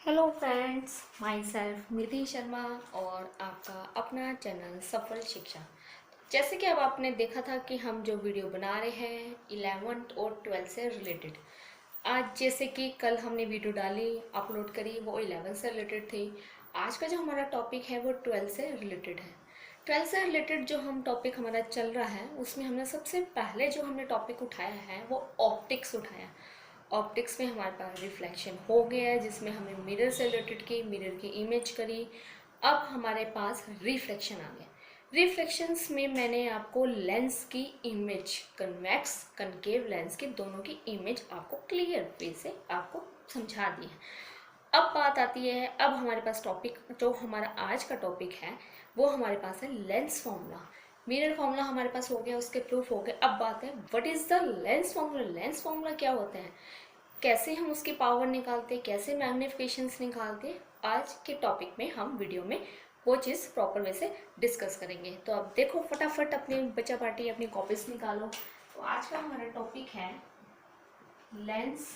Hello friends, my self निधि शर्मा और आपका अपना चैनल सफल शिक्षा। जैसे कि अब आपने देखा था कि हम जो वीडियो बना रहे हैं 11th और 12th से रिलेटेड। आज जैसे कि कल हमने वीडियो डाली अपलोड करी वो 11th से रिलेटेड थी। आज का जो हमारा टॉपिक है वो 12th से रिलेटेड है। 12th से रिलेटेड जो हम टॉपिक हमारा चल रहा है उसमें हमने सबसे पहले जो हमने टॉपिक उठाया है वो ऑप्टिक्स उठाया। ऑप्टिक्स में हमारे पास रिफ्लेक्शन हो गया है जिसमें हमने मिरर से रिलेटेड की, मिरर की इमेज करी। अब हमारे पास रिफ्लेक्शन आ गया। रिफ्लेक्शंस में मैंने आपको लेंस की इमेज, कन्वेक्स कनकेव लेंस की दोनों की इमेज आपको क्लियर वे से आपको समझा दी है। अब बात आती है, अब हमारे पास टॉपिक जो हमारा आज का टॉपिक है वो हमारे पास है लेंस फॉर्मूला। मिरर फॉर्मूला हमारे पास हो गया, उसके प्रूफ हो गए। अब बात है what is the lens formula. Lens formula क्या होता है, कैसे हम उसकी पावर निकालते हैं, कैसे मैग्निफिकेशंस निकालते हैं, आज के टॉपिक में हम वीडियो में वो चीज़ प्रॉपर वे से डिस्कस करेंगे। तो अब देखो फटाफट अपने बच्चा पार्टी अपनी कॉपीज निकालो। तो आज का हमारा टॉपिक है लेंस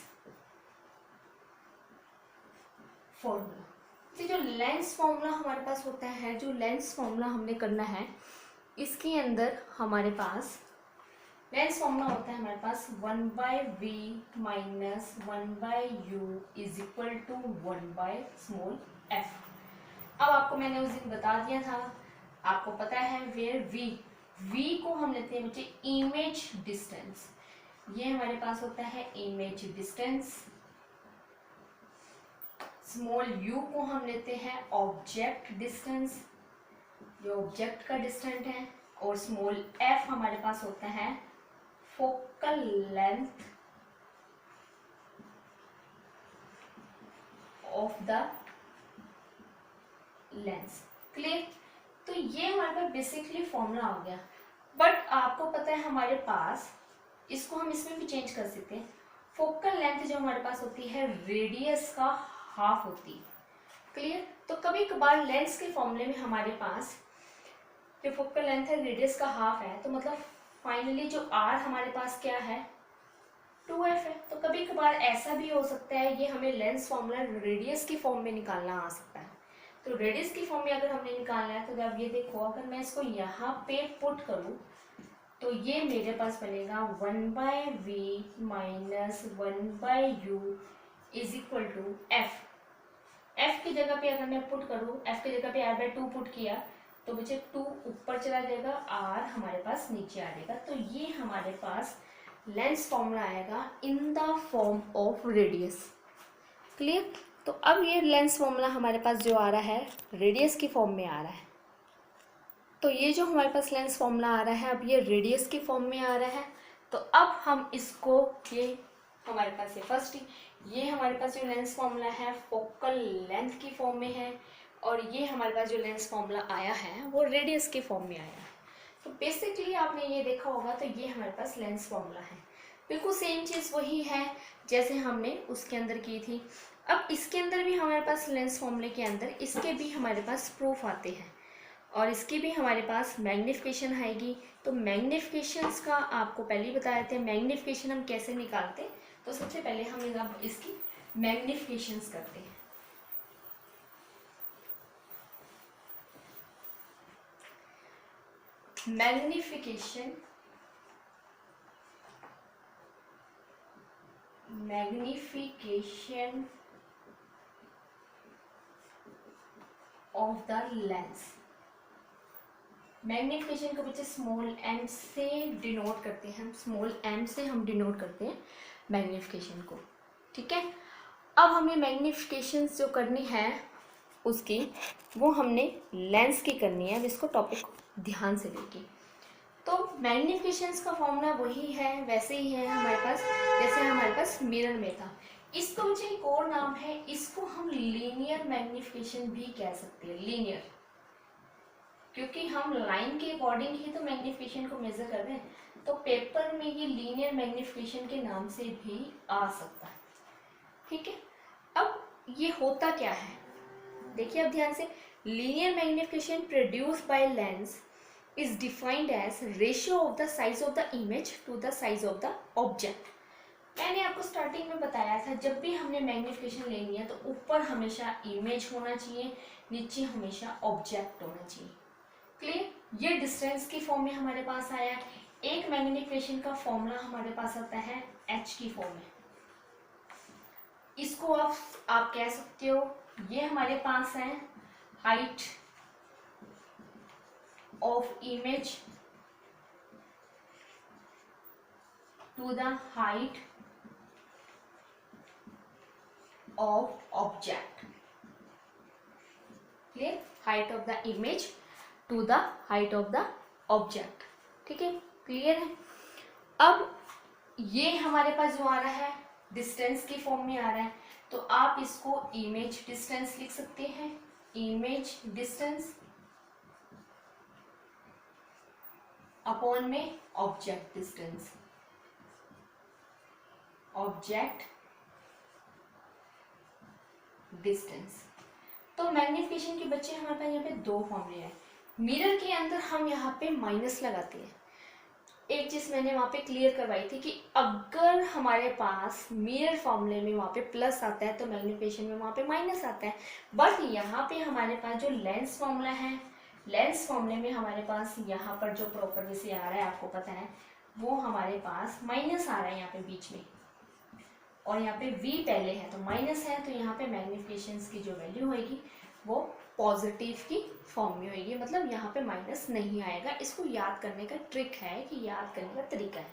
फॉर्मूला। तो जो लेंस फॉर्मूला हमारे पास होता है, जो लेंस फॉर्मूला हमने करना है, इसके अंदर हमारे पास लेंस फॉर्मूला होता है हमारे पास 1/v minus 1/u is equal to 1/f। अब आपको मैंने उस दिन बता दिया था, आपको पता है वेयर v को हम लेते हैं बच्चे इमेज डिस्टेंस। ये हमारे पास होता है इमेज डिस्टेंस। स्मॉल u को हम लेते हैं ऑब्जेक्ट डिस्टेंस, जो ऑब्जेक्ट का डिस्टेंस है। और स्मॉल f हमारे पास होता है focal length of the lens. Clear. तो ये हमारे पास बेसिकली फॉर्मूला आ गया। बट आपको पता है हमारे पास इसको हम इसमें भी चेंज कर सकते हैं। फोकल लेंथ जो हमारे पास होती है रेडियस का हाफ होती है। क्लियर। तो कभी कभार लेंस के फॉर्मूले में हमारे पास जो फोकल लेंथ है रेडियस का हाफ है, तो मतलब फाइनली जो r हमारे पास क्या है 2f है। तो कभी कभार ऐसा भी हो सकता है, ये हमें लेंस फॉर्मूला रेडियस की फॉर्म में निकालना आ सकता है। तो रेडियस की फॉर्म में अगर हमने निकालना है तो अब ये देखो, अगर मैं इसको यहाँ पे पुट करूँ तो ये मेरे पास बनेगा 1/v minus 1/u is equal to f। f की जगह पे अगर मैं पुट करूँ, f की जगह पे r/2 पुट किया तो मुझे 2 ऊपर चला जाएगा, r हमारे पास नीचे आ जाएगा। तो ये हमारे पास लेंस फॉर्मूला आएगा in the form of radius. Clear. तो अब ये लेंस फॉर्मूला हमारे पास जो आ रहा है रेडियस की फॉर्म में आ रहा है। तो ये जो हमारे पास लेंस फॉर्मूला आ रहा है अब ये रेडियस की फॉर्म में आ रहा है। तो अब हम इसको, ये हमारे पास ये फर्स्ट, ये हमारे पास जो लेंस फॉर्मूला है फोकल लेंथ की फॉर्म में है, और ये हमारे पास जो लेंस फॉर्मूला आया है वो रेडियस के फॉर्म में आया है। तो बेसिकली आपने ये देखा होगा, तो ये हमारे पास लेंस फॉर्मूला है। बिल्कुल सेम चीज़ वही है जैसे हमने उसके अंदर की थी। अब इसके अंदर भी हमारे पास लेंस फॉर्मूले के अंदर इसके भी हमारे पास प्रूफ आते हैं, और इसकी भी हमारे पास मैग्निफिकेशन आएगी। तो मैग्निफिकेशंस का आपको पहले ही बताए थे, मैग्निफिकेशन हम कैसे निकालते। तो सबसे पहले हम अब इसकी मैग्निफिकेशंस करते हैं। Magnification of the lens. Magnification को बच्चे स्मॉल m से डिनोट करते हैं, हम स्मॉल m से हम डिनोट करते हैं मैग्निफिकेशन को। ठीक है। अब हमें मैग्निफिकेशन जो करनी है उसकी, वो हमने लेंस की करनी है। अब इसको टॉपिक को ध्यान से देखिए। तो मैग्निफिकेशंस का फॉर्मूला वही है, वैसे ही है हमारे पास जैसे हमारे पास मिरर में था। इसको मुझे एक और नाम है, इसको हम लीनियर मैग्निफिकेशन भी कह सकते हैं। लीनियर, क्योंकि हम लाइन के अकॉर्डिंग ही तो मैग्निफिकेशन को मेजर कर रहे हैं, तो पेपर में ये लीनियर मैग्निफिकेशन के नाम से भी आ सकता है। ठीक है। अब ये होता क्या है देखिए अब ध्यान से। Linear magnification produce by lens is defined as ratio of the size of the image to the size of the object। मैंने आपको स्टार्टिंग में बताया था जब भी हमने मैग्निफिकेशन लेनी है तो ऊपर हमेशा इमेज होना चाहिए, नीचे हमेशा ऑब्जेक्ट होना चाहिए। क्लियर? ये डिस्टेंस की फॉर्म में हमारे पास आया है। एक मैग्निफिकेशन का फॉर्मूला हमारे पास आता है h की फॉर्म में। इसको आप कह सकते हो, ये हमारे पास है height of image to the height of object. Clear? Height of the image to the height of the object. ठीक है, क्लियर है? अब ये हमारे पास जो आ रहा है डिस्टेंस की फॉर्म में आ रहा है, तो आप इसको इमेज डिस्टेंस लिख सकते हैं। इमेज डिस्टेंस अपॉन में ऑब्जेक्ट डिस्टेंस, ऑब्जेक्ट डिस्टेंस। तो मैग्निफिकेशन के बच्चे हमारे पास यहाँ पे दो फॉर्मूले हैं। मिरर के अंदर हम यहाँ पे माइनस लगाते हैं। एक चीज मैंने वहाँ पे क्लियर करवाई थी कि अगर हमारे पास मिरर फॉर्मूले में वहाँ पे प्लस आता है तो मैग्निफिकेशन में वहाँ पे माइनस आता है। बट यहाँ पे हमारे पास जो लेंस फॉर्मूला है, लेंस फॉर्मूले में हमारे पास यहाँ पर जो प्रॉपर से आ रहा है आपको पता है, वो हमारे पास माइनस आ रहा है यहाँ पे बीच में, और यहाँ पे v पहले है तो माइनस है, तो यहाँ पे मैग्निफिकेशन की जो वैल्यू होगी वो पॉजिटिव की फॉर्म में होगी, मतलब यहाँ पे माइनस नहीं आएगा। इसको याद करने का ट्रिक है कि याद करने का तरीका है।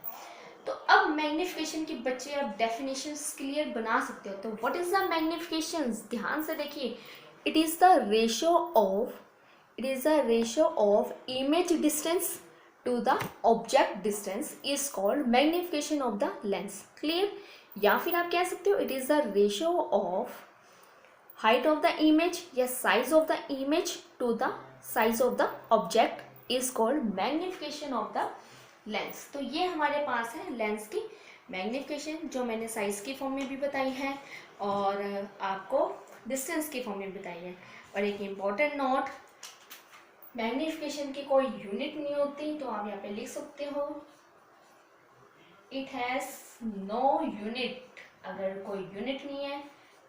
तो अब मैग्निफिकेशन के बच्चे अब डेफिनेशंस क्लियर बना सकते हो। तो व्हाट इज द मैग्निफिकेशन? ध्यान से देखिए, it is the ratio of image distance to the object distance is called magnification of the lens. Clear? या फिर आप कह सकते हो it is the ratio of height of the image या size of the image to the size of the object is called magnification of the lens. तो ये हमारे पास है लेंस की मैग्निफिकेशन, जो मैंने साइज की फॉर्म में भी बताई है और आपको डिस्टेंस की फॉर्म में बताई है। और एक इम्पॉर्टेंट नोट, मैग्निफिकेशन की कोई यूनिट नहीं होती, तो आप यहाँ पे लिख सकते हो इट हैज नो यूनिट। अगर कोई यूनिट नहीं है,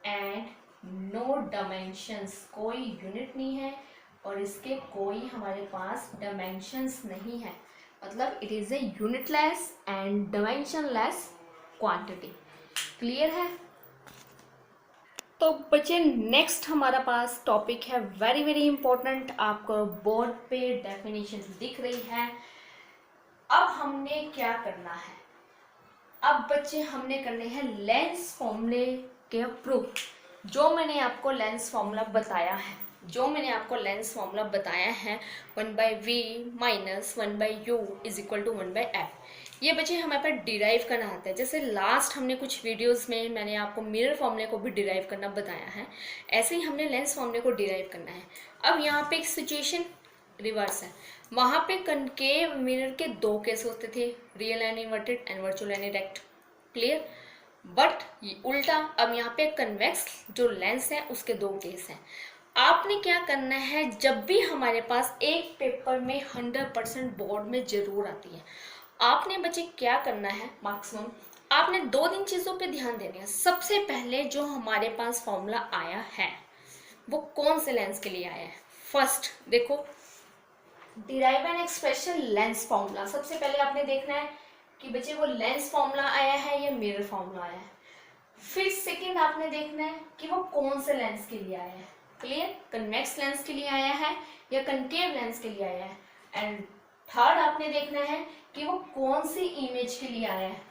एंड नो डायमेंशंस, कोई यूनिट नहीं है और इसके कोई हमारे पास डायमेंशंस नहीं है, मतलब it is a unitless and dimensionless quantity. Clear है? तो बच्चे नेक्स्ट हमारा पास टॉपिक है वेरी वेरी इंपॉर्टेंट, आपको बोर्ड पे डेफिनेशन दिख रही है। अब हमने क्या करना है? अब बच्चे हमने करने हैं लेंस फॉर्मूले के प्रूफ। जो मैंने आपको लेंस फॉर्मूला बताया है, one by V minus one by U is equal to one by F, ये बच्चे हमारे पास डिराइव करना आता है। जैसे लास्ट हमने कुछ वीडियोस में मैंने आपको मिरर फॉर्मूले को भी डिराइव करना बताया है, ऐसे ही हमने लेंस फॉर्मूले को डिराइव करना है। अब यहाँ पे एक सिचुएशन रिवर्स है। वहाँ पे कनकेव मिरर के दो केस होते थे, real and inverted and virtual and erect. Clear? But उल्टा अब यहाँ पे कन्वेक्स जो लेंस है उसके दो केस हैं। आपने क्या करना है, जब भी हमारे पास एक पेपर में 100% बोर्ड में जरूर आती है, आपने बच्चे क्या करना है, मैक्सिमम आपने 2-3 चीज़ों पे ध्यान देने हैं। सबसे पहले जो हमारे पास फॉर्मूला आया है वो कौन से लेंस के लिए आया है? फर्स्ट देखो, derive an expression lens formula. सबसे पहले आपने देखना है कि बच्चे वो लेंस फॉर्मूला आया है या मिरर फॉर्मूला आया है। फिर सेकंड आपने देखना है कि वो कौन से लेंस के लिए आया है। क्लियर? कन्वेक्स लेंस के लिए आया है या कनकेव लेंस के लिए आया है। एंड थर्ड आपने देखना है कि वो कौन सी इमेज के लिए आया है।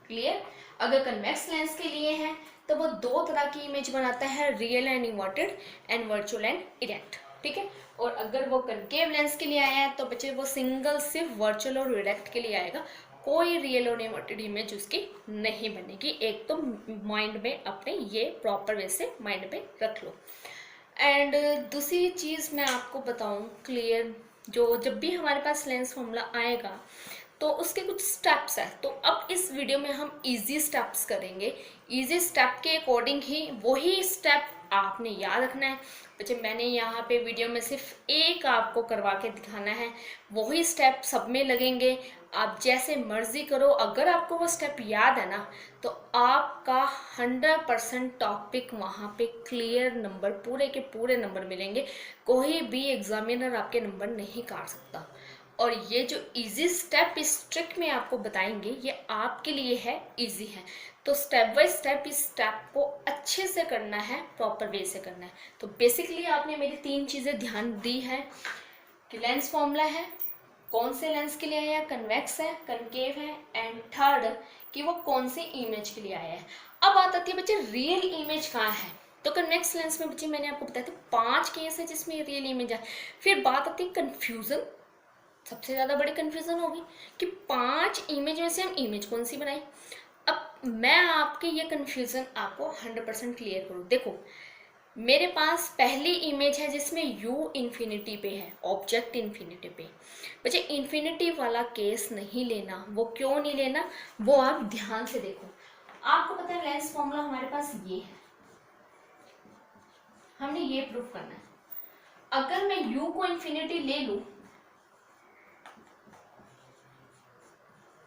क्लियर? अगर कन्वेक्स लेंस के लिए है तो वो दो तरह की इमेज बनाता है, real and inverted and virtual and erect. ठीक है? और अगर वो कनकेव लेंस के लिए आया है तो बच्चे वो सिंगल सिर्फ वर्चुअल और इरेक्ट के लिए आएगा, कोई रियल और इन्वर्टेड इमेज उसकी नहीं बनेगी। एक तो माइंड में अपने ये प्रॉपर वे से माइंड में रख लो। एंड दूसरी चीज़ मैं आपको बताऊं, क्लियर, जो जब भी हमारे पास लेंस फॉर्मूला आएगा तो उसके कुछ स्टेप्स हैं। तो अब इस वीडियो में हम इजी स्टेप्स करेंगे, इजी स्टेप के अकॉर्डिंग ही वही स्टेप आपने याद रखना है। बच्चे मैंने यहाँ पे वीडियो में सिर्फ एक आपको करवा के दिखाना है, वही स्टेप सब में लगेंगे। आप जैसे मर्जी करो, अगर आपको वो स्टेप याद है ना तो आपका 100% टॉपिक वहाँ पे क्लियर नंबर, पूरे के पूरे नंबर मिलेंगे। कोई भी एग्जामिनर आपके नंबर नहीं काट सकता। और ये जो इजी स्टेप इस ट्रिक में आपको बताएंगे ये आपके लिए है, इजी है। तो स्टेप बाय स्टेप इस स्टेप को अच्छे से करना है, प्रॉपर वे से करना है। तो बेसिकली आपने मेरी 3 चीज़ें ध्यान दी है कि लेंस फॉर्मूला है, कौन से लेंस के लिए आया है, कन्वेक्स है, कनकेव है, एंड थर्ड कि वो कौन से इमेज के लिए आया है। अब बात आती है बच्चे रियल इमेज कहाँ है। तो कन्वेक्स लेंस में बच्चे मैंने आपको बताया था 5 केस है जिसमें रियल इमेज है। फिर बात आती है कन्फ्यूज़न, सबसे ज़्यादा बड़ी कन्फ्यूज़न होगी कि 5 इमेज में से हम इमेज कौन सी बनाई। अब मैं आपके ये कन्फ्यूज़न आपको 100% क्लियर करूँ। देखो मेरे पास पहली इमेज है जिसमें u इन्फिनिटी पे है, ऑब्जेक्ट इन्फिनिटी पे। बच्चे इन्फिनिटी वाला केस नहीं लेना। वो क्यों नहीं लेना वो आप ध्यान से देखो। आपको पता है लेंस फॉर्मूला हमारे पास ये है, हमने ये प्रूफ करना है। अगर मैं u को इन्फिनिटी ले लूं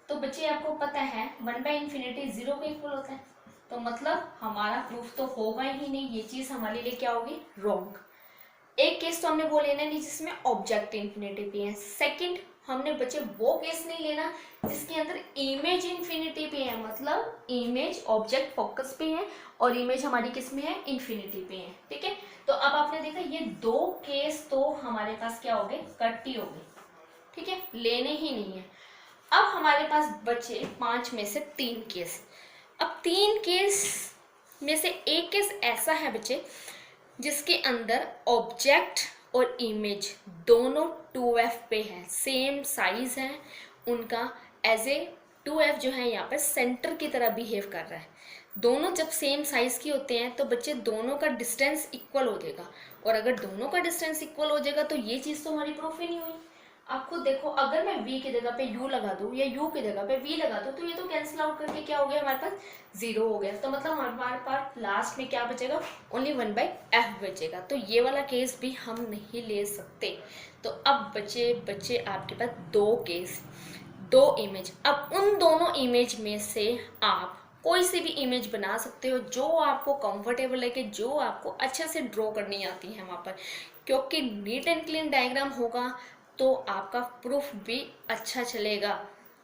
तो बच्चे आपको पता है 1/इन्फिनिटी 0 के इक्वल होता है। तो मतलब हमारा प्रूफ तो होगा ही नहीं, ये चीज हमारे लिए क्या होगी, रॉन्ग। एक केस तो हमने वो लेना नहीं जिसमें ऑब्जेक्ट इन्फिनिटी पे है। सेकंड हमने बच्चे वो केस नहीं लेना जिसके अंदर इमेज इन्फिनिटी पे है, मतलब इमेज ऑब्जेक्ट फोकस पे है और इमेज हमारी किस में है, इन्फिनिटी पे है। ठीक है, तो अब आपने देखा ये 2 केस तो हमारे पास क्या हो गए, कट ही हो गए। ठीक है, लेने ही नहीं है। अब हमारे पास बचे 5 में से 3 केस। अब 3 केस में से एक केस ऐसा है बच्चे जिसके अंदर ऑब्जेक्ट और इमेज दोनों 2f पे है, सेम साइज है उनका। एज ए 2f जो है यहाँ पर सेंटर की तरह बिहेव कर रहा है। दोनों जब सेम साइज की होते हैं तो बच्चे दोनों का डिस्टेंस इक्वल हो जाएगा। और अगर दोनों का डिस्टेंस इक्वल हो जाएगा तो ये चीज़ तो हमारी प्रूफ ही नहीं हुई। आप खुद देखो, अगर मैं v की जगह पे u लगा दूं या u की जगह पे v लगा दूं तो ये तो कैंसिल आउट करके क्या हो गया, हमारे पास 0 हो गया। तो मतलब हमारे पास लास्ट में क्या बचेगा, ओनली 1/f बचेगा। तो ये वाला केस भी हम नहीं ले सकते। तो अब बचे आपके पास 2 केस, 2 इमेज। अब उन दोनों इमेज में से आप कोई सी भी इमेज बना सकते हो जो आपको कंफर्टेबल है, कि जो आपको अच्छे से ड्रॉ करनी आती है वहाँ पर। क्योंकि नीट एंड क्लीन डायग्राम होगा तो आपका प्रूफ भी अच्छा चलेगा।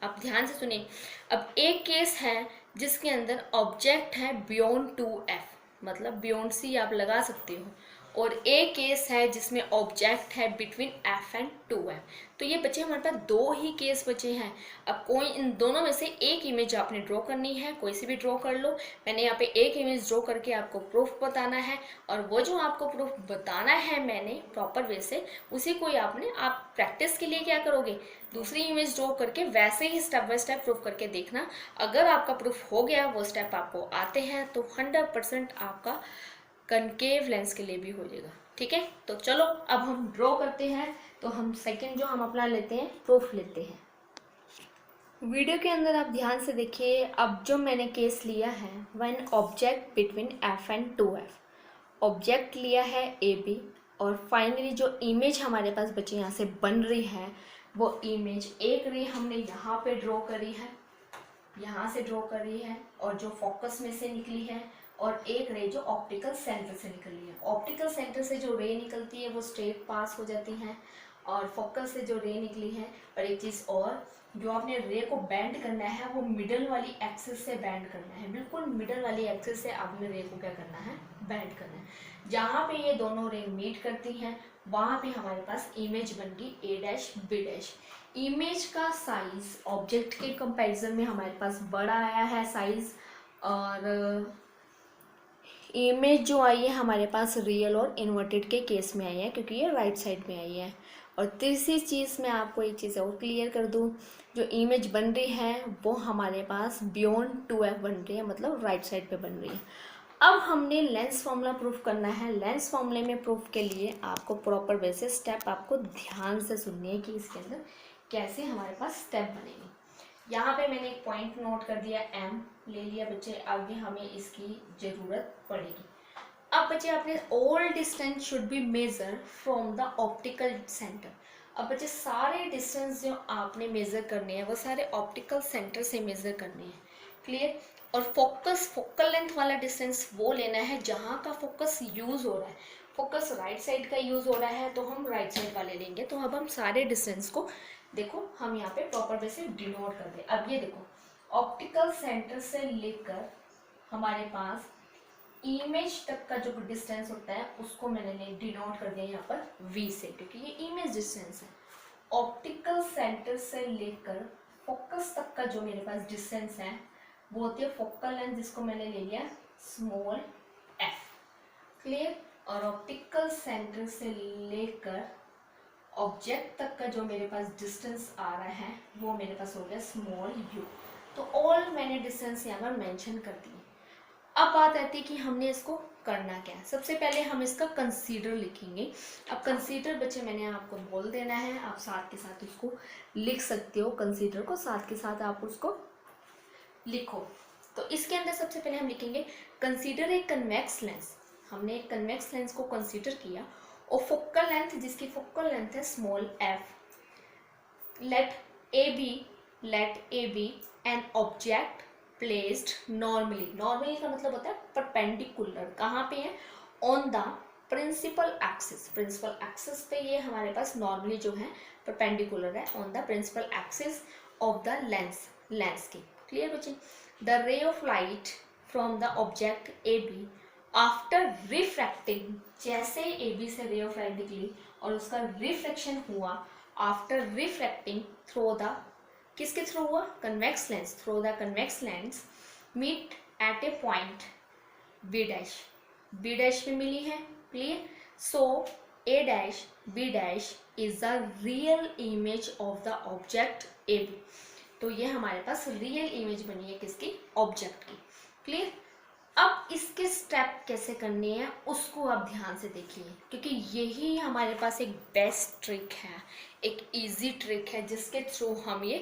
आप ध्यान से सुनिए। अब एक केस है जिसके अंदर ऑब्जेक्ट है बियॉन्ड 2f, मतलब बियॉन्ड c आप लगा सकते हो। और एक केस है जिसमें ऑब्जेक्ट है बिटवीन f एंड 2f। तो ये बचे हमारे पास 2 ही केस बचे हैं। अब कोई इन दोनों में से एक इमेज आपने ड्रॉ करनी है, कोई सी भी ड्रॉ कर लो। मैंने यहाँ पे एक इमेज ड्रॉ करके आपको प्रूफ बताना है, और वो जो आपको प्रूफ बताना है मैंने प्रॉपर वे से, उसी को ही आप प्रैक्टिस के लिए क्या करोगे, दूसरी इमेज ड्रॉ करके वैसे ही स्टेप बाय स्टेप प्रूफ करके देखना। अगर आपका प्रूफ हो गया, वो स्टेप आपको आते हैं, तो 100% आपका कनकेव लेंस के लिए भी हो जाएगा। ठीक है, तो चलो अब हम ड्रॉ करते हैं। तो हम सेकंड जो हम अपना लेते हैं, प्रूफ लेते हैं। वीडियो के अंदर आप ध्यान से देखिए। अब जो मैंने केस लिया है, when object between f and 2f, object लिया है AB, और फाइनली जो इमेज हमारे पास बची यहाँ से बन रही है, वो इमेज एक रे हमने यहाँ पे ड्रॉ करी है, यहाँ से ड्रॉ करी है, और जो फोकस में से निकली है, और एक रे जो ऑप्टिकल सेंटर से निकली है। ऑप्टिकल सेंटर से जो रे निकलती है वो स्ट्रेट पास हो जाती हैं, और फोकस से जो रे निकली है। और एक चीज़ और, जो आपने रे को बैंड करना है वो मिडल वाली एक्सिस से बैंड करना है, बिल्कुल मिडल वाली एक्सिस से आपने रे को क्या करना है, बैंड करना है। जहाँ पे ये दोनों रे मीट करती हैं वहाँ पे हमारे पास इमेज बन गई a' b'। इमेज का साइज ऑब्जेक्ट के कंपैरिजन में हमारे पास बड़ा आया है साइज, और इमेज जो आई है हमारे पास रियल और इन्वर्टेड के केस में आई है, क्योंकि ये राइट साइड में आई है। और तीसरी चीज़ मैं आपको एक चीज़ और क्लियर कर दूं, जो इमेज बन रही है वो हमारे पास बियॉन्ड 2f बन रही है, मतलब राइट साइड पे बन रही है। अब हमने लेंस फॉर्मूला प्रूफ करना है। लेंस फॉर्मूले में प्रूफ के लिए आपको प्रॉपर वे से स्टेप आपको ध्यान से सुननी है कि इसके अंदर कैसे हमारे पास स्टेप बनेंगे। यहाँ पे मैंने एक पॉइंट नोट कर दिया, m ले लिया बच्चे, आगे हमें इसकी ज़रूरत पड़ेगी। अब बच्चे आपने all distance should be measure from the optical centre. अब बच्चे सारे डिस्टेंस जो आपने मेजर करने हैं वो सारे ऑप्टिकल सेंटर से मेजर करने हैं। क्लियर। और फोकल लेंथ वाला डिस्टेंस वो लेना है जहाँ का फोकस यूज हो रहा है। फोकस राइट साइड का यूज हो रहा है तो हम राइट साइड वाले लेंगे। तो अब हम सारे डिस्टेंस को देखो हम यहाँ पे प्रॉपर वे से डिनोट कर दें। अब ये देखो ऑप्टिकल सेंटर से लेकर हमारे पास इमेज तक का जो डिस्टेंस होता है उसको मैंने डिनोट कर दिया यहाँ पर v से, क्योंकि ये इमेज डिस्टेंस है। ऑप्टिकल सेंटर से लेकर फोकस तक का जो मेरे पास डिस्टेंस है वो होती है फोकल लेंथ, जिसको मैंने ले लिया स्मॉल f। क्लियर। और ऑप्टिकल सेंटर से लेकर ऑब्जेक्ट तक का जो मेरे पास डिस्टेंस आ रहा है वो मेरे पास हो गया स्मॉल u। तो ऑल मैंने डिस्टेंस यहाँ पर मेंशन कर दिए। अब बात आती है कि हमने इसको करना क्या है। सबसे पहले हम इसका कंसीडर लिखेंगे। अब कंसीडर बच्चे मैंने आपको बोल देना है, आप साथ के साथ उसको लिख सकते हो। कंसीडर को साथ के साथ आप उसको लिखो। तो इसके अंदर सबसे पहले हम लिखेंगे कंसीडर ए कन्वेक्स लेंस। हमने एक कन्वेक्स लेंस को कंसीडर किया और फोकल लेंथ, जिसकी फोकल लेंथ है small f। Let A B an object placed normally. Normally का मतलब होता है परपेंडिकुलर। कहाँ पे है? On the principal axis. Principal axis पे ये हमारे पास नॉर्मली जो है परपेंडिकुलर है on the principal axis of the lens की। क्लियर बच्चे। The ray of light from the object A B after refracting, जैसे ए बी से रे ऑफ लाइट निकली और उसका रिफ्लेक्शन हुआ आफ्टर रिफ्रैक्टिंग थ्रू द, किसके थ्रू हुआ? Convex lens. Through the convex lens meet at a point B dash. B dash पे मिली है। Clear. So A dash B dash is the real image of the object A B. तो ये हमारे पास real image बनी है किसकी? Object की। क्लियर। अब इसके स्टेप कैसे करने हैं उसको आप ध्यान से देखिए, क्योंकि यही हमारे पास एक बेस्ट ट्रिक है, एक इजी ट्रिक है जिसके थ्रू हम ये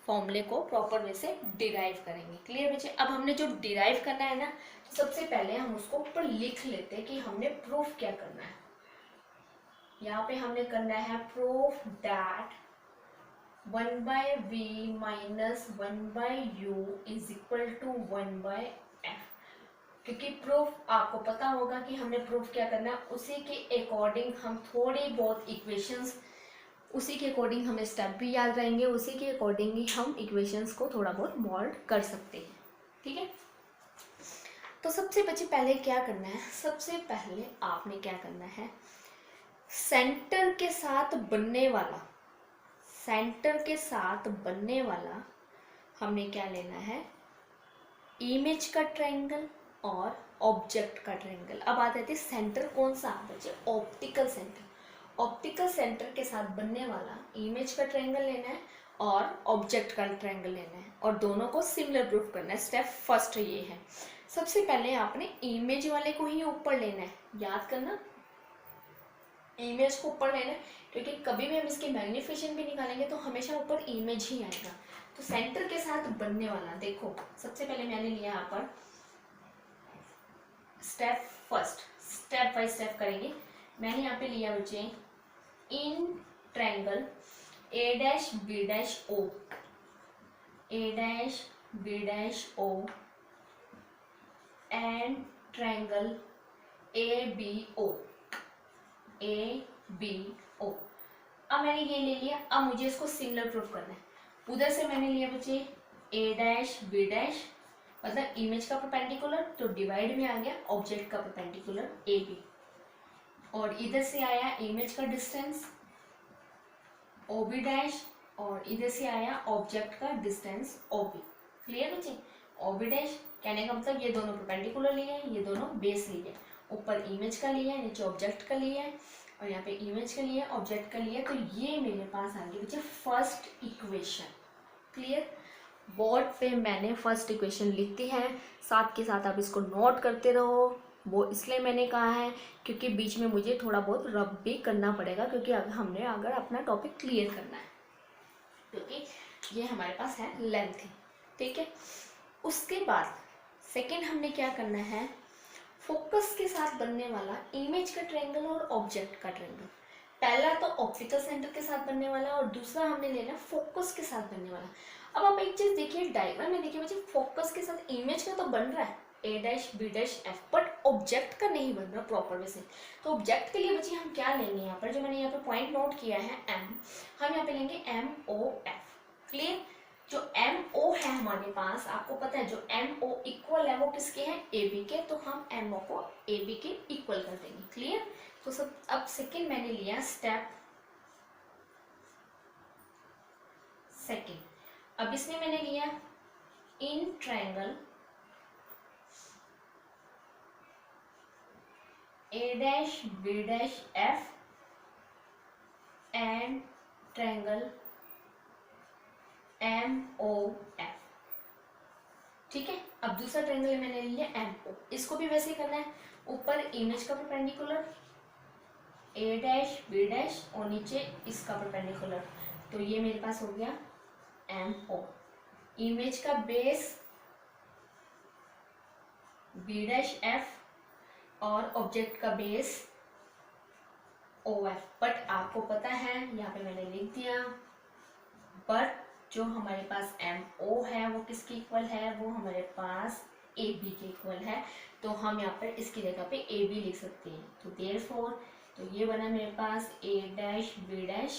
फॉर्मूले को प्रॉपर वे से डिराइव करेंगे। क्लियर बच्चे। अब हमने जो डिराइव करना है ना, सबसे पहले हम उसको ऊपर लिख लेते हैं कि हमने प्रूफ क्या करना है। यहाँ पे हमने करना है proof that 1/v minus 1/u is equal to 1/f। क्योंकि प्रूफ आपको पता होगा कि हमने प्रूफ क्या करना है, उसी के अकॉर्डिंग हम थोड़ी बहुत इक्वेशंस, उसी के अकॉर्डिंग हमें स्टेप भी याद रहेंगे, उसी के अकॉर्डिंग ही हम इक्वेशंस को थोड़ा बहुत मॉल्ड कर सकते हैं। ठीक है। तो सबसे बच्चे पहले क्या करना है, सबसे पहले आपने क्या करना है, सेंटर के साथ बनने वाला, सेंटर के साथ बनने वाला हमने क्या लेना है, इमेज का ट्रायंगल और ऑब्जेक्ट का ट्रायंगल। अब आ जाती है सेंटर कौन सा बच्चे? Optical centre. ऑप्टिकल सेंटर के साथ बनने वाला इमेज का ट्रायंगल लेना है और ऑब्जेक्ट का ट्रायंगल लेना है और दोनों को सिमिलर प्रूफ करना है। स्टेप फर्स्ट ये है, सबसे पहले आपने इमेज वाले को ही ऊपर लेना है। याद करना, इमेज को ऊपर लेना है, क्योंकि कभी भी हम इसकी मैग्निफिकेशन भी निकालेंगे तो हमेशा ऊपर इमेज ही आएगा। तो सेंटर के साथ बनने वाला देखो, सबसे पहले मैंने लिया यहाँ पर step first, step by step करेंगे। मैंने यहाँ पे लिया बच्चे in triangle A dash B dash O, A dash B dash O and triangle A B O, A B O. अब मैंने ये ले लिया, अब मुझे इसको सिमिलर प्रूफ करना है। उधर से मैंने लिया बच्चे ए डैश बी डैश, मतलब इमेज का परपेंडिकुलर, तो डिवाइड में आ गया ऑब्जेक्ट का परपेंडिकुलर ए बी, और इधर से आया इमेज का डिस्टेंस ओ बी डैश, और इधर से आया ऑब्जेक्ट का डिस्टेंस ओ बी। क्लियर बच्चे। ओ बी डैश कहने का मतलब ये दोनों परपेंडिकुलर लिए हैं, ये दोनों बेस लिए हैं, ऊपर इमेज का लिया है, नीचे ऑब्जेक्ट का लिया है, और यहाँ पे इमेज का लिया है, ऑब्जेक्ट का लिया है। तो ये मेरे पास आ गई बच्चे फर्स्ट इक्वेशन। क्लियर। बोर्ड पे मैंने फर्स्ट इक्वेशन लिख दी है, साथ के साथ आप इसको नोट करते रहो। वो इसलिए मैंने कहा है क्योंकि बीच में मुझे थोड़ा बहुत रब भी करना पड़ेगा, क्योंकि हमने अगर अपना टॉपिक क्लियर करना है, क्योंकि ये हमारे पास है लेंथ। ठीक है। उसके बाद सेकंड हमने क्या करना है, फोकस के साथ बनने वाला इमेज का ट्रायंगल और ऑब्जेक्ट का ट्रायंगल। पहला तो ऑप्टिकल सेंटर के साथ बनने वाला और दूसरा हमने लेना फोकस के साथ बनने वाला। अब आप एक चीज देखिए, डायग्राम में देखिए बच्चे, फोकस के साथ इमेज का तो बन रहा है A dash B dash F, but object का नहीं बन रहा प्रॉपर वे से। तो ऑब्जेक्ट के लिए बच्चे हम क्या लेंगे, यहाँ पर जो मैंने यहाँ पे पॉइंट नोट किया है एम, हम यहाँ पे लेंगे एम ओ एफ। क्लियर। जो एम ओ है हमारे पास, आपको पता है जो एम ओ इक्वल है वो किसके हैं, ए बी के, तो हम एम ओ को ए बी के इक्वल कर देंगे। क्लियर। तो सब अब सेकेंड मैंने लिया स्टेप सेकेंड। अब इसमें मैंने लिया in triangle A dash B dash F and triangle M O F. ठीक है। अब दूसरा ट्रायंगल मैंने लिया एम ओ, इसको भी वैसे ही करना है, ऊपर इमेज का perpendicular A dash B dash और नीचे इसका परपेंडिकुलर, तो ये मेरे पास हो गया एम ओ। इमेज का बेस बी डैश एफ और ऑब्जेक्ट का बेस ओ एफ। बट आपको पता है यहाँ पे मैंने लिख दिया, बट जो हमारे पास एम ओ है वो किसके इक्वल है, वो हमारे पास ए बी के इक्वल है, तो हम यहाँ पर इसकी जगह पे ए बी लिख सकते हैं। तो देयरफॉर तो ये बना मेरे पास A dash B dash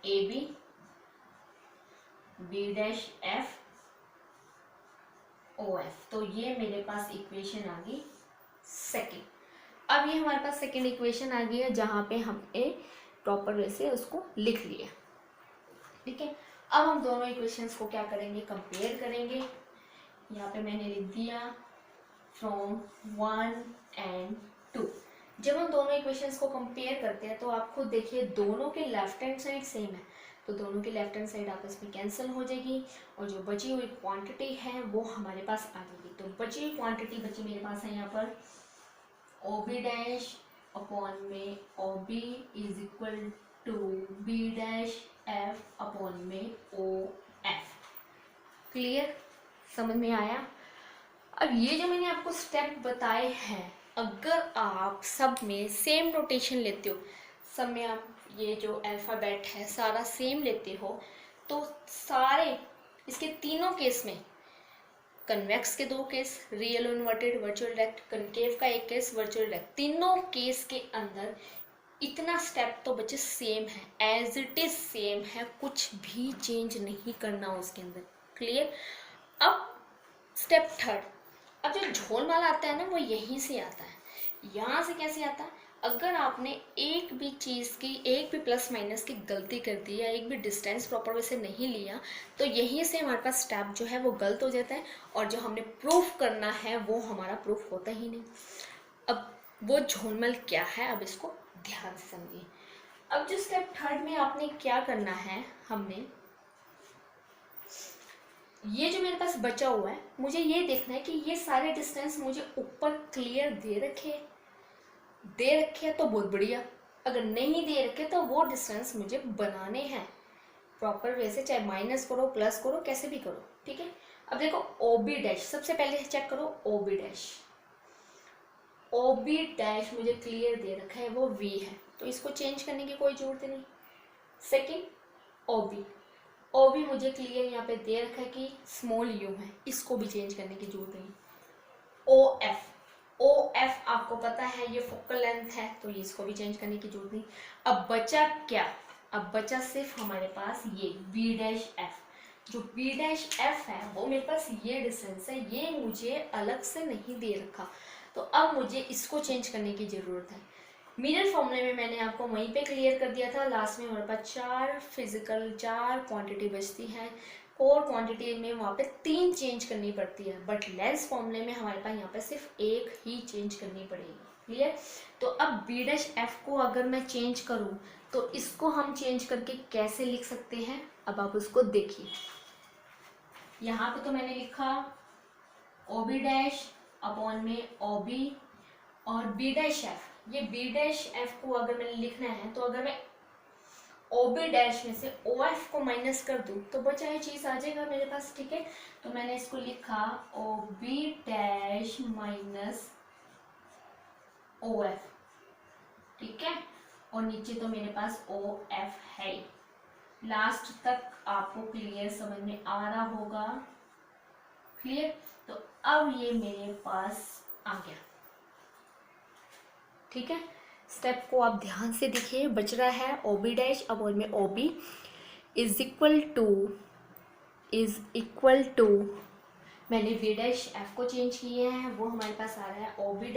A B B dash F O F. तो ये मेरे पास इक्वेशन आ गई सेकेंड। अब ये हमारे पास सेकेंड इक्वेशन आ गई है जहाँ पे हमने प्रॉपर वे से उसको लिख लिया। ठीक है। अब हम दोनों इक्वेशंस को क्या करेंगे, कंपेयर करेंगे। यहाँ पे मैंने लिख दिया फ्रॉम 1 एंड 2। जब हम दोनों इक्वेशंस को कंपेयर करते हैं तो आप खुद देखिए दोनों के लेफ्ट हैंड साइड सेम है, तो दोनों की लेफ्ट हैंड साइड आपस में कैंसिल हो जाएगी और जो बची हुई क्वांटिटी है वो हमारे पास आ जाएगी। तो बची हुई क्वांटिटी बची मेरे पास है यहाँ पर ओ बी डैश अपॉन में O B is equal to B dash F upon में ओ एफ। क्लियर, समझ में आया। अब ये जो मैंने आपको स्टेप बताए हैं, अगर आप सब में सेम नोटेशन लेते हो, सब में आप ये जो अल्फ़ाबेट है सारा सेम लेते हो, तो सारे इसके तीनों केस में, कन्वेक्स के 2 case, real inverted virtual erect, concave का 1 केस, वर्चुअल रेक्ट, तीनों केस के अंदर इतना स्टेप तो बच्चे सेम है, एज इट इज सेम है, कुछ भी चेंज नहीं करना उसके अंदर। क्लियर। अब स्टेप थर्ड, अब जो झोल वाला आता है ना वो यहीं से आता है। यहाँ से कैसे आता है, अगर आपने एक भी चीज़ की एक भी प्लस माइनस की गलती कर दी या एक भी डिस्टेंस प्रॉपर वे से नहीं लिया, तो यहीं से हमारे पास स्टेप जो है वो गलत हो जाता है और जो हमने प्रूफ करना है वो हमारा प्रूफ होता ही नहीं। अब वो झोलमल क्या है, अब इसको ध्यान से समझिए। अब जो स्टेप थर्ड में आपने क्या करना है, हमने ये जो मेरे पास बचा हुआ है, मुझे ये देखना है कि ये सारे डिस्टेंस मुझे ऊपर क्लियर दे रखे हैं तो बहुत बढ़िया, अगर नहीं दे रखे तो वो डिस्टेंस मुझे बनाने हैं प्रॉपर वे से, चाहे माइनस करो प्लस करो कैसे भी करो। ठीक है। अब देखो ओ बी डैश, सबसे पहले चेक करो O B dash, O B dash मुझे क्लियर दे रखा है वो वी है, तो इसको चेंज करने की कोई जरूरत नहीं। सेकेंड ओ बी मुझे क्लियर यहाँ पे दे रखा है कि स्मॉल यू है, इसको भी चेंज करने की जरूरत नहीं। ओ एफ आपको पता है ये फोकल लेंथ है, तो ये इसको भी चेंज करने की जरूरत नहीं। अब बचा क्या, अब बचा सिर्फ हमारे पास ये बी डैश एफ। जो बी डैश एफ है वो मेरे पास ये डिस्टेंस है, ये मुझे अलग से नहीं दे रखा, तो अब मुझे इसको चेंज करने की जरूरत है। मिरर फॉर्मूले में मैंने आपको वहीं पे क्लियर कर दिया था, लास्ट में हमारे पास 4 क्वांटिटी बचती है, 4 क्वांटिटी में वहाँ पे 3 चेंज करनी पड़ती है, बट लेंस फॉर्मूले में हमारे पास यहाँ पे सिर्फ 1 ही चेंज करनी पड़ेगी। क्लियर। तो अब बी डैश एफ को अगर मैं चेंज करूँ तो इसको हम चेंज करके कैसे लिख सकते हैं, अब आप उसको देखिए। यहाँ पे तो मैंने लिखा ओ बी डैश अपॉन में ओ बी और बी डैश एफ। ये बी डैश एफ को अगर मैंने लिखना है तो अगर मैं ओ बी डैश में से ओ एफ को माइनस कर दूँ तो बचा ये चीज़ आ जाएगा मेरे पास, ठीक है। तो मैंने इसको लिखा O B dash minus O F, ठीक है। और नीचे तो मेरे पास ओ एफ है। लास्ट तक आपको क्लियर समझ में आ रहा होगा, क्लियर। तो अब ये मेरे पास आ गया, ठीक है। स्टेप को आप ध्यान से देखिए, बच रहा है ओ बी डैश, अब और में O B is equal to मैंने वी डैश एफ को चेंज किए हैं, वो हमारे पास आ रहा है ओ बी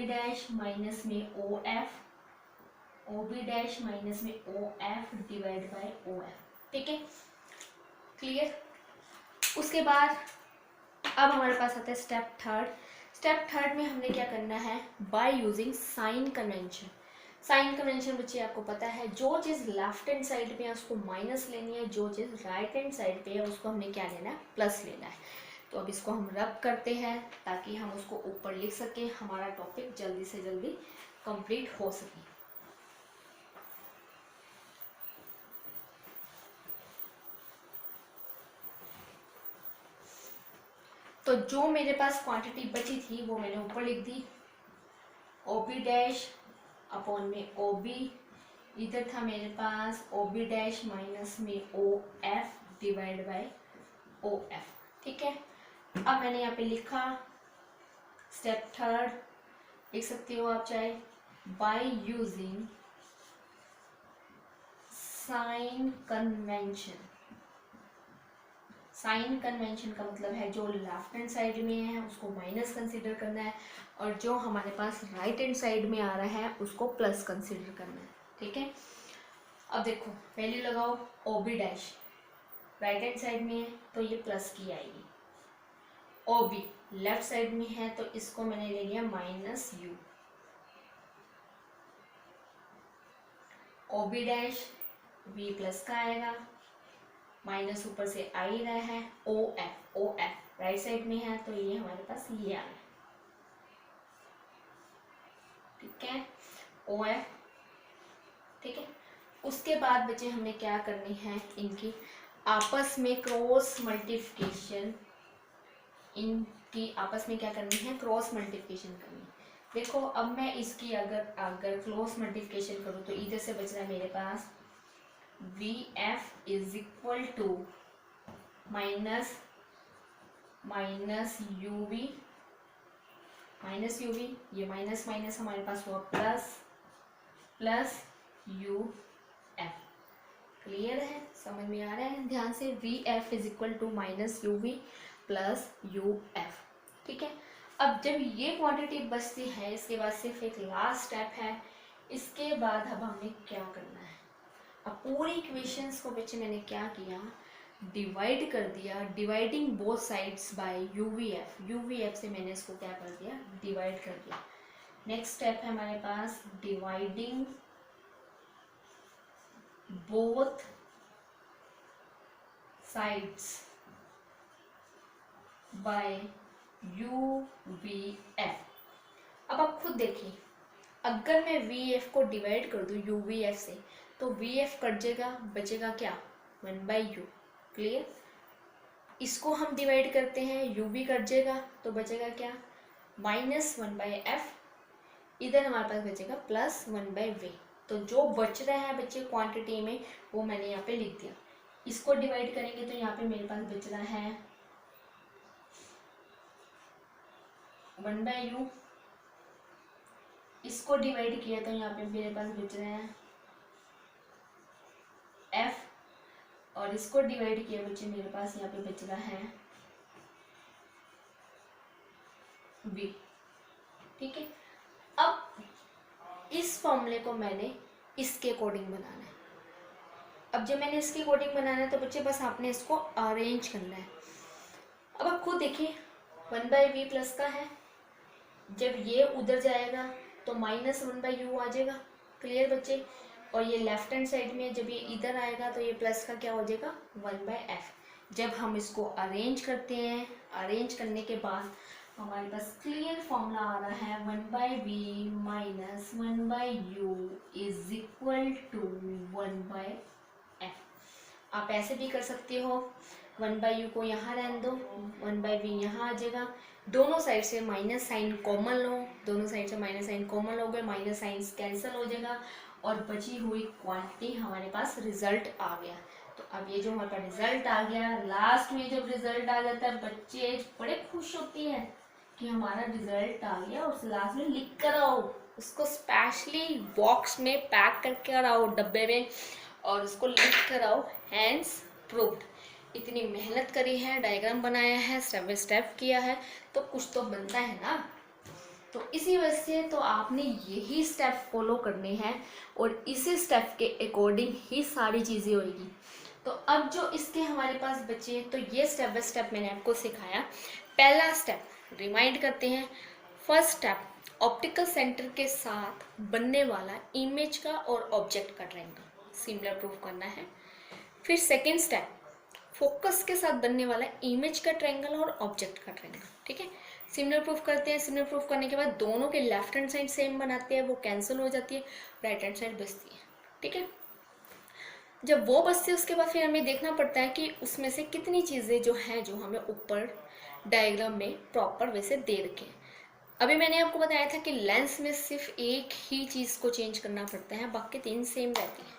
डैश माइनस में O F, O B dash minus में O F divide by O F, ठीक है, क्लियर। उसके बाद अब हमारे पास आता है स्टेप थर्ड। स्टेप थर्ड में हमने क्या करना है, by using sign convention. Sign convention बच्चे आपको पता है, जो चीज़ लेफ्ट हैंड साइड पे है उसको माइनस लेनी है, जो चीज़ राइट हैंड साइड पे है उसको हमने क्या लेना है, प्लस लेना है। तो अब इसको हम रब करते हैं ताकि हम उसको ऊपर लिख सकें, हमारा टॉपिक जल्दी से जल्दी कंप्लीट हो सके। तो जो मेरे पास क्वांटिटी बची थी वो मैंने ऊपर लिख दी, ओ बी डैश अपॉन में ओ बी, इधर था मेरे पास ओ बी डैश माइनस में O F divide by O F, ठीक है। अब मैंने यहाँ पे लिखा स्टेप थर्ड, लिख सकते हो आप चाहे, by using sign convention. Sign convention का मतलब है जो लेफ्ट हैंड साइड में है उसको माइनस कंसीडर करना है, और जो हमारे पास राइट हैंड साइड में आ रहा है उसको प्लस कंसीडर करना है, ठीक है। अब देखो वैल्यू लगाओ, O B dash right hand side में है तो ये प्लस की आएगी, ओ बी लेफ्ट साइड में है तो इसको मैंने ले लिया minus u, O B dash B plus का आएगा, माइनस ऊपर से आ ही रहा है, ओ एफ राइट साइड में है तो ये हमारे पास ये आ रहा है, ठीक है, ओ एफ, ठीक है। उसके बाद बच्चे हमें क्या करनी है, इनकी आपस में क्रॉस मल्टीप्लिकेशन, इनकी आपस में क्या करनी है, क्रॉस मल्टीप्लिकेशन करनी है। देखो अब मैं इसकी अगर क्रॉस मल्टीप्लिकेशन करूँ तो इधर से बच रहा है मेरे पास V F is equal to minus UV, ये माइनस माइनस हमारे पास हुआ प्लस यू एफ, क्लियर है, समझ में आ रहा है ध्यान से। V F is equal to minus u v plus u f, ठीक है। अब जब ये क्वांटिटी बचती है इसके बाद सिर्फ एक लास्ट स्टेप है, इसके बाद अब हमें क्या करना है, अब पूरी इक्वेशंस को बच्चे मैंने क्या किया, डिवाइड कर दिया, dividing both sides by UVF से मैंने इसको क्या कर दिया, डिवाइड कर दिया। नेक्स्ट स्टेप है हमारे पास dividing both sides by UVF. अब आप खुद देखिए, अगर मैं वीएफ को डिवाइड कर दूं यूवीएफ से तो वीएफ कट जाएगा, बचेगा क्या, 1/u, क्लियर। इसको हम डिवाइड करते हैं, यूवी कट जाएगा तो बचेगा क्या, -1/f, इधर हमारे पास बचेगा +1/v। तो जो बच रहा है बच्चे क्वांटिटी में वो मैंने यहाँ पे लिख दिया। इसको डिवाइड करेंगे तो यहाँ पे मेरे पास बच रहा है 1/u, इसको डिवाइड किया तो यहाँ पे मेरे पास बच रहे हैं f, और इसको डिवाइड किया बच्चे मेरे पास यहाँ पे बच रहा है v, ठीक है। अब इस फॉर्मूले को मैंने इसके अकॉर्डिंग बनाना है। अब जब मैंने इसके अकॉर्डिंग बनाना है तो बच्चे बस आपने इसको अरेंज करना है। अब आप खुद देखिए 1/v प्लस का है, जब ये उधर जाएगा तो -1/u आ जाएगा, क्लियर बच्चे। और ये लेफ्ट हैंड साइड में जब ये इधर आएगा तो ये प्लस का क्या हो जाएगा, 1/f। जब हम इसको अरेंज करते हैं, अरेंज करने के बाद हमारे पास क्लियर फॉर्मूला आ रहा है 1/v minus 1/u is equal to 1/f। आप ऐसे भी कर सकते हो, 1/u को यहाँ रहने दो, 1/v यहाँ आ जाएगा, दोनों साइड से माइनस साइन कॉमन लो, दोनों साइड से माइनस साइन कॉमन हो गए, माइनस साइन कैंसिल हो जाएगा और बची हुई क्वांटिटी हमारे पास रिजल्ट आ गया। तो अब ये जो हमारे पास रिजल्ट आ गया, लास्ट में जब रिजल्ट आ जाता है बच्चे बड़े खुश होती है कि हमारा रिजल्ट आ गया, और लास्ट में लिख कर आओ, उसको स्पेशली बॉक्स में पैक करके आओ डब्बे में, और उसको लिख कर आओ हैंड्स प्रूव्ड। इतनी मेहनत करी है, डायग्राम बनाया है, स्टेप बाय स्टेप किया है, तो कुछ तो बनता है ना। तो इसी वजह से तो आपने यही स्टेप फॉलो करने हैं और इसी स्टेप के अकॉर्डिंग ही सारी चीज़ें होगी। तो अब जो इसके हमारे पास बचे, तो ये स्टेप बाय स्टेप मैंने आपको सिखाया। पहला स्टेप रिमाइंड करते हैं। फर्स्ट स्टेप ऑप्टिकल सेंटर के साथ बनने वाला इमेज का और ऑब्जेक्ट का ट्रायंगल सिमिलर प्रूफ करना है। फिर सेकेंड स्टेप फोकस के साथ बनने वाला इमेज का ट्रायंगल और ऑब्जेक्ट का ट्रायंगल, ठीक है। सिमिलर प्रूफ करते हैं। सिमिलर प्रूफ करने के बाद दोनों के लेफ्ट हैंड साइड सेम बनाते हैं, वो कैंसिल हो जाती है, राइट हैंड साइड बचती है, ठीक है। जब वो बचती है उसके बाद फिर हमें देखना पड़ता है कि उसमें से कितनी चीज़ें जो हैं जो हमें ऊपर डायग्राम में प्रॉपर वैसे दे रखें। अभी मैंने आपको बताया था कि लेंस में सिर्फ एक ही चीज़ को चेंज करना पड़ता है, बाकी तीन सेम रहती हैं,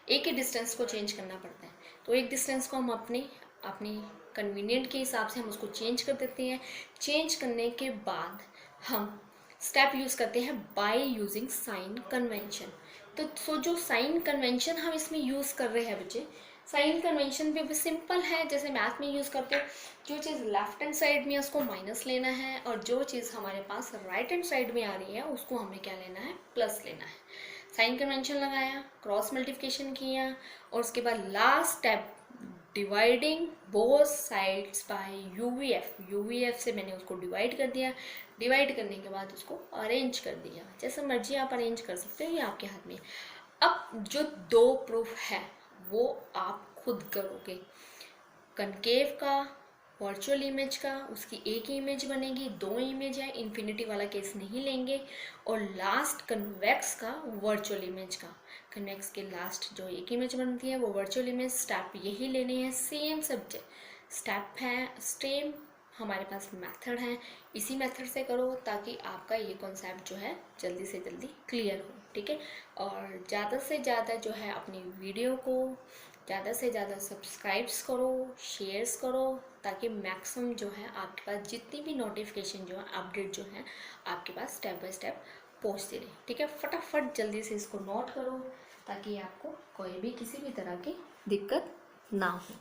एक ही डिस्टेंस को चेंज करना पड़ता है। तो एक डिस्टेंस को हम अपनी कन्वीनियंट के हिसाब से हम उसको चेंज कर देते हैं। चेंज करने के बाद हम स्टेप यूज़ करते हैं बाय यूजिंग साइन कन्वेंशन। तो जो साइन कन्वेंशन हम इसमें यूज़ कर रहे हैं बच्चे, साइन कन्वेंशन भी सिंपल है, जैसे मैथ में यूज़ करते हो, जो चीज़ लेफ्ट हैंड साइड में है उसको माइनस लेना है, और जो चीज़ हमारे पास राइट हैंड साइड में आ रही है उसको हमें क्या लेना है, प्लस लेना है। साइन कन्वेंशन लगाया, क्रॉस मल्टीप्लिकेशन किया, और उसके बाद last step dividing both sides by UVF से मैंने उसको डिवाइड कर दिया। डिवाइड करने के बाद उसको अरेंज कर दिया, जैसे मर्जी आप अरेंज कर सकते हो, ये आपके हाथ में। अब जो दो प्रूफ है वो आप खुद करोगे। कनकेव का, वर्चुअल इमेज का, उसकी एक ही इमेज बनेगी, दो इमेज है, इन्फिनिटी वाला केस नहीं लेंगे। और लास्ट कन्वेक्स का, वर्चुअल इमेज का, कन्वेक्स के लास्ट जो एक इमेज बनती है वो वर्चुअल इमेज। स्टेप यही लेने हैं, सेम सब्जेक्ट स्टेप है, सेम हमारे पास मेथड है, इसी मेथड से करो ताकि आपका ये कॉन्सेप्ट जो है जल्दी से जल्दी क्लियर हो, ठीक है। और ज़्यादा से ज़्यादा जो है अपनी वीडियो को ज़्यादा से ज़्यादा सब्सक्राइब्स करो, शेयर्स करो, ताकि मैक्सिमम जो है आपके पास जितनी भी नोटिफिकेशन जो है, अपडेट जो है आपके पास स्टेप बाय स्टेप पहुँचती रहे, ठीक है। फटाफट जल्दी से इसको नोट करो ताकि आपको कोई भी किसी भी तरह की दिक्कत ना हो।